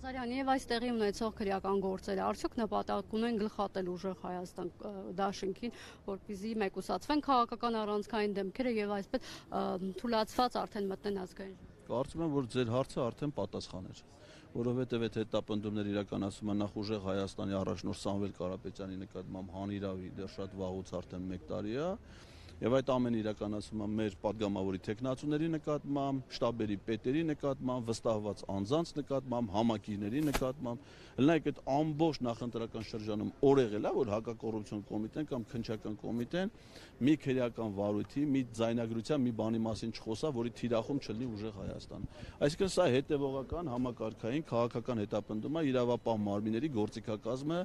Ղազարյանի եւ այստեղի ունեցող քրեական գործերը արդյոք նպատակ ունեն գլխատել ուժեղ Հայաստան դաշինքին, որպեսզի մեկուսացվեն քաղաքական առանցքային դեմքերը եւ այսպես թուլացված արդեն մտնեն ազգային ժողով։ Կարծում եմ, որ ձեր հարցը արդեն պատասխան էր, որովհետև այդ հետապնդումներ իրականացում են նախ ուժեղ Հայաստանի առաջնորդ Սամվել Կարապետյանի նկատմամբ հանիրավի դեռ շատ վաղուց արդեն 1 տարի է, եւ այդ ամենը իրականացում է մեր падգամավորի տեխնացուների նկատմամբ, շտաբերի պետերի նկատմամբ, վստահված անձանց նկատմամբ, համակիրների նկատմամբ, լնայք այդ ամբողջ նախընտրական շրջանում օրեղել է, որ հակակոռուպցիոն կոմիտեն կամ քննչական կոմիտեն մի քրեական վարույթի, մի ձայնագրության, մի բանի մասին չխոսա, որի թիրախում չլինի ուժեղ Հայաստան։ Այսինքն սա հետևողական համակարգային քաղաքական հետապնդում է իրավապահ մարմինների գործիքակազմը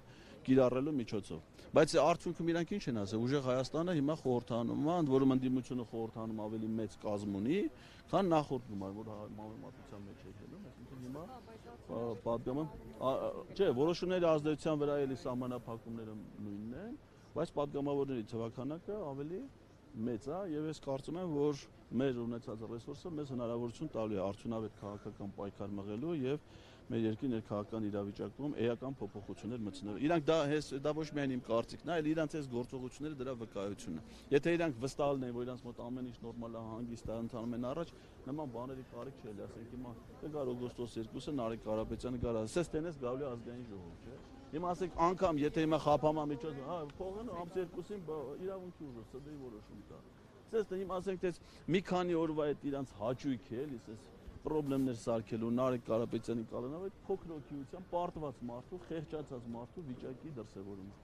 կիրառելու միջոցով։ Բայց արդյունքում իրանք ինչ են ասել, ուժեղ Հայաստանը հիմա խորհրդանում է, ընդ որում ընդդիմությունը խորհրդանում ավելի մեծ կազմ ունի, քան նախորդ գումար, որ համեմատության մեջ է ելնում, այսինքն հիմա պատգամը, չէ, որոշումների ազդեցության վրա էլի սահմանափակումները նույնն են, բայց պատգամավորների թվաքանակը ավելի մեծ է եւ ես կարծում եմ, որ մեր ունեցած ռեսուրսը մեզ հնարավորություն տալու է արդյունավետ քաղաքական պայքար մղելու եւ մեր երկրի ներքաղաքական իրավիճակում էական փոփոխություններ մտցնելու։ Իրանք դա ոչ միայն իմ կարծիքն է, այլ իրանք այս գործողությունները դրա վկայությունն է։ Եթե իրանք վստահ լինեն, որ իրանք մոտ ամեն ինչ նորմալ է, հանգիստ է, ընթանում են առաջ, նման բաների կարիք չէ, ասենք հիմա գար օգոստոս 2-ը Նարեկ Կարապետյանը գար, ասես տենես գալու ազգային ժողով, չէ։ Հիմա ասենք անգամ եթե հիմա խափամա միջոց, փողն ամս 2-ին իրավունքի ուժը ՍԴ-ի որոշում տա։ Ասես հիմա ասենք դες մի քանի օրվա այդ իրանց հաճույք է, էլի, ասես պրոբլեմներ սարքելու Նարեկ Կարապետյանի կալանով այդ փոքր օգնության պարտված մարդու, խեղճացած մարդու վիճակի դրսևորումը։